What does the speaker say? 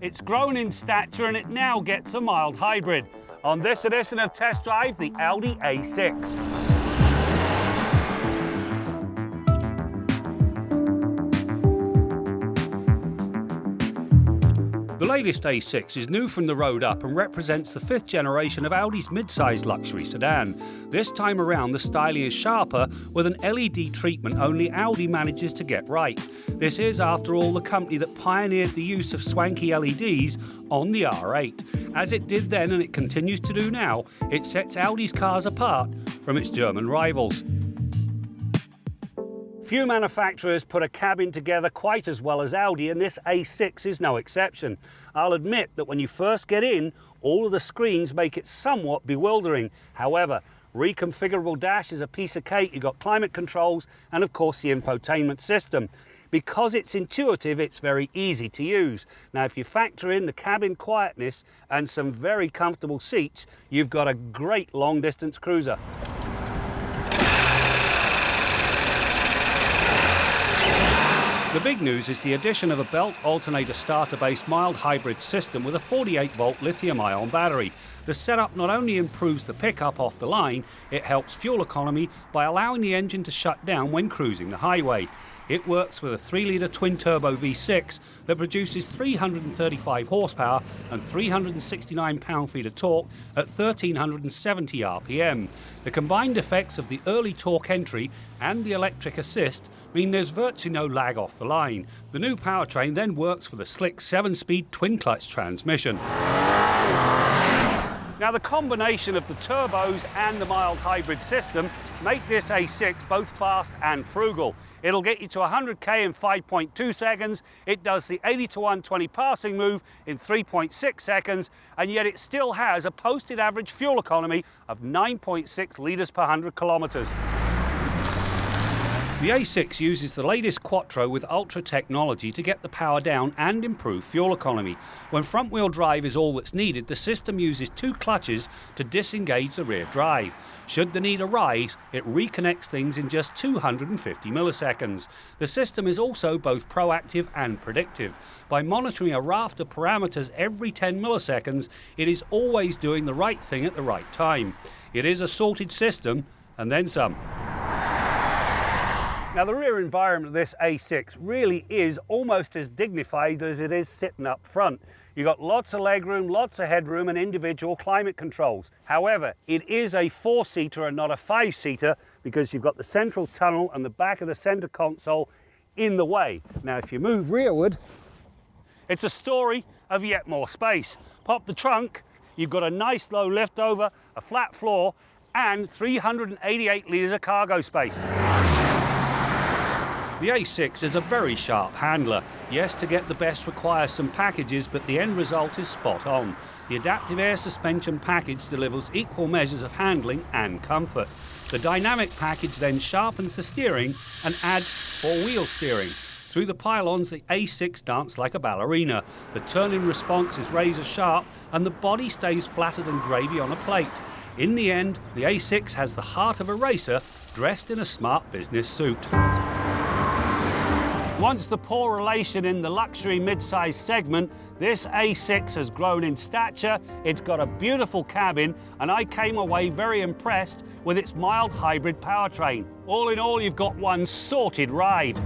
It's grown in stature and it now gets a mild hybrid. On this edition of Test Drive, the Audi A6. The latest A6 is new from the road up and represents the 5th generation of Audi's mid-size luxury sedan. This time around, the styling is sharper with an LED treatment only Audi manages to get right. This is, after all, the company that pioneered the use of swanky LEDs on the R8. As it did then and it continues to do now, it sets Audi's cars apart from its German rivals. Few manufacturers put a cabin together quite as well as Audi, and this A6 is no exception. I'll admit that when you first get in, all of the screens make it somewhat bewildering. However, reconfigurable dash is a piece of cake. You've got climate controls and of course the infotainment system. Because it's intuitive, it's very easy to use. Now, if you factor in the cabin quietness and some very comfortable seats, you've got a great long-distance cruiser. The big news is the addition of a belt alternator starter-based mild hybrid system with a 48-volt lithium-ion battery. The setup not only improves the pickup off the line, it helps fuel economy by allowing the engine to shut down when cruising the highway. It works with a 3-litre twin-turbo V6 that produces 335 horsepower and 369 pound-feet of torque at 1,370 RPM. The combined effects of the early torque entry and the electric assist mean there's virtually no lag off the line. The new powertrain then works with a slick 7-speed twin-clutch transmission. Now, the combination of the turbos and the mild hybrid system make this A6 both fast and frugal. It'll get you to 100k in 5.2 seconds, it does the 80 to 120 passing move in 3.6 seconds, and yet it still has a posted average fuel economy of 9.6 litres per 100 kilometres. The A6 uses the latest Quattro with Ultra technology to get the power down and improve fuel economy. When front-wheel drive is all that's needed, the system uses 2 clutches to disengage the rear drive. Should the need arise, it reconnects things in just 250 milliseconds. The system is also both proactive and predictive. By monitoring a raft of parameters every 10 milliseconds, it is always doing the right thing at the right time. It is a sorted system, and then some. Now, the rear environment of this A6 really is almost as dignified as it is sitting up front. You've got lots of legroom, lots of headroom and individual climate controls. However, it is a 4-seater and not a 5-seater because you've got the central tunnel and the back of the center console in the way. Now, if you move rearward, it's a story of yet more space. Pop the trunk, you've got a nice low lift over, a flat floor and 388 litres of cargo space. The A6 is a very sharp handler. Yes, to get the best requires some packages, but the end result is spot on. The adaptive air suspension package delivers equal measures of handling and comfort. The dynamic package then sharpens the steering and adds 4-wheel steering. Through the pylons, the A6 dances like a ballerina. The turn-in response is razor sharp and the body stays flatter than gravy on a plate. In the end, the A6 has the heart of a racer dressed in a smart business suit. Once the poor relation in the luxury mid-size segment, this A6 has grown in stature, it's got a beautiful cabin, and I came away very impressed with its mild hybrid powertrain. All in all, you've got one sorted ride.